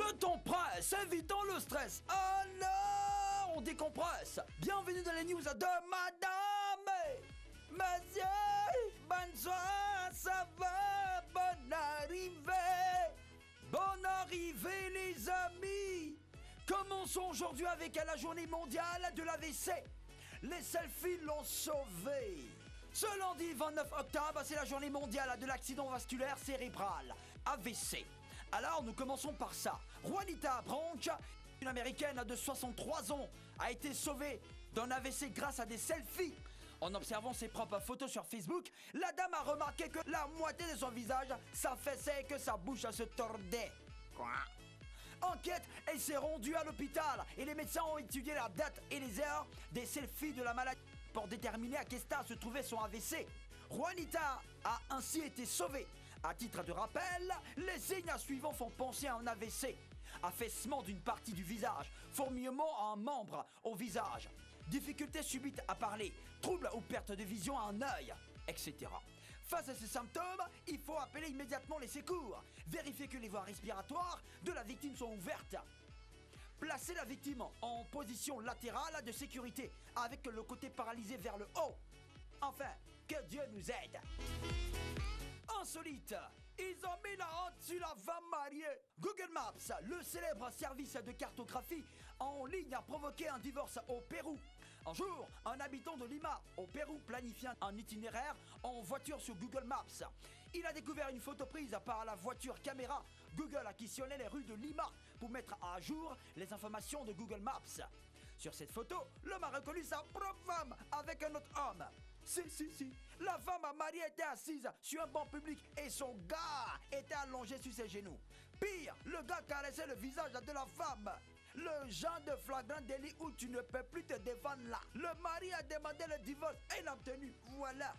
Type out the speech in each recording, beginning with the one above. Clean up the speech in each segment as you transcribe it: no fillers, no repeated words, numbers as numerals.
Le temps presse, évitons le stress. Alors, on décompresse. Bienvenue dans les news de Madame. Monsieur, bonsoir, ça va, bonne arrivée. Bonne arrivée les amis. Commençons aujourd'hui avec la journée mondiale de l'AVC. Les selfies l'ont sauvé. Ce lundi 29 octobre, c'est la journée mondiale de l'accident vasculaire cérébral, AVC. Alors nous commençons par ça. Juanita Branch, une américaine de 63 ans, a été sauvée d'un AVC grâce à des selfies. En observant ses propres photos sur Facebook, la dame a remarqué que la moitié de son visage s'affaissait et que sa bouche se tordait. Quoi? Enquête, elle s'est rendue à l'hôpital et les médecins ont étudié la date et les heures des selfies de la maladie pour déterminer à quel stade se trouvait son AVC. Juanita a ainsi été sauvée. À titre de rappel, les signes suivants font penser à un AVC. Affaissement d'une partie du visage, fourmillement à un membre au visage, difficulté subite à parler, trouble ou perte de vision à un œil, etc. Face à ces symptômes, il faut appeler immédiatement les secours. Vérifier que les voies respiratoires de la victime sont ouvertes. Placez la victime en position latérale de sécurité avec le côté paralysé vers le haut. Enfin, que Dieu nous aide. Insolite, ils ont mis la honte sur la femme mariée. Google Maps, le célèbre service de cartographie en ligne, a provoqué un divorce au Pérou. Un jour, un habitant de Lima, au Pérou, planifiant un itinéraire en voiture sur Google Maps. Il a découvert une photo prise par la voiture caméra. Google a questionné les rues de Lima pour mettre à jour les informations de Google Maps. Sur cette photo, l'homme a reconnu sa propre femme avec un autre homme. Si. La femme mariée était assise sur un banc public et son gars était allongé sur ses genoux. Pire, le gars caressait le visage de la femme. Le genre de flagrant délit où tu ne peux plus te défendre là. Le mari a demandé le divorce et l'a obtenu. Voilà.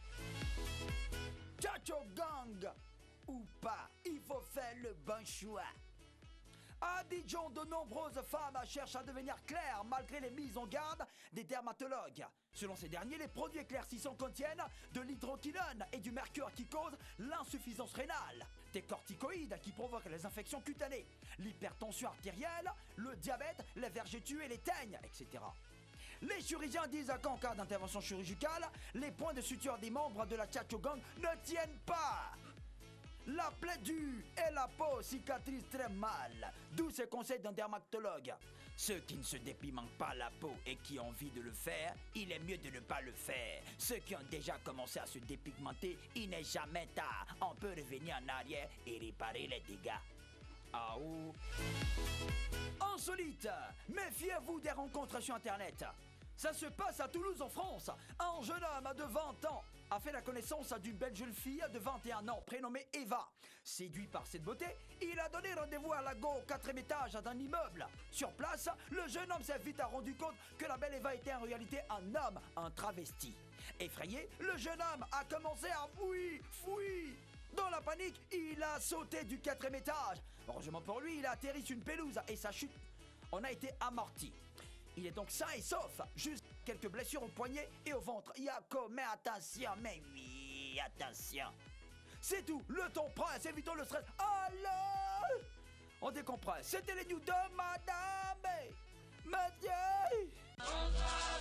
Chacho gang ou pas, il faut faire le bon choix. À Abidjan, de nombreuses femmes cherchent à devenir claires malgré les mises en garde des dermatologues. Selon ces derniers, les produits éclaircissants contiennent de l'hydroquinone et du mercure qui causent l'insuffisance rénale, des corticoïdes qui provoquent les infections cutanées, l'hypertension artérielle, le diabète, les vergetures et les teignes, etc. Les chirurgiens disent qu'en cas d'intervention chirurgicale, les points de suture des membres de la Chacho Gang ne tiennent pas. La plaie dure et la peau cicatrisent très mal, d'où ces conseils d'un dermatologue. Ceux qui ne se dépimentent pas la peau et qui ont envie de le faire, il est mieux de ne pas le faire. Ceux qui ont déjà commencé à se dépigmenter, il n'est jamais tard. On peut revenir en arrière et réparer les dégâts. Ah oh. Insolite, méfiez-vous des rencontres sur Internet. Ça se passe à Toulouse en France. Un jeune homme de 20 ans a fait la connaissance d'une belle jeune fille de 21 ans prénommée Eva. Séduit par cette beauté, il a donné rendez-vous à la go au 4e étage d'un immeuble. Sur place, le jeune homme s'est vite rendu compte que la belle Eva était en réalité un homme, un travesti. Effrayé, le jeune homme a commencé à fuir. Dans la panique, il a sauté du 4e étage. Heureusement pour lui, il a atterri sur une pelouse et sa chute en a été amortie. Il est donc sain et sauf, juste quelques blessures au poignet et au ventre. Yako, mais attention, mais oui, attention. C'est tout, le temps presse, évitons le stress. Alors, on décompresse. C'était les news de Madame Mathieu. Bonsoir,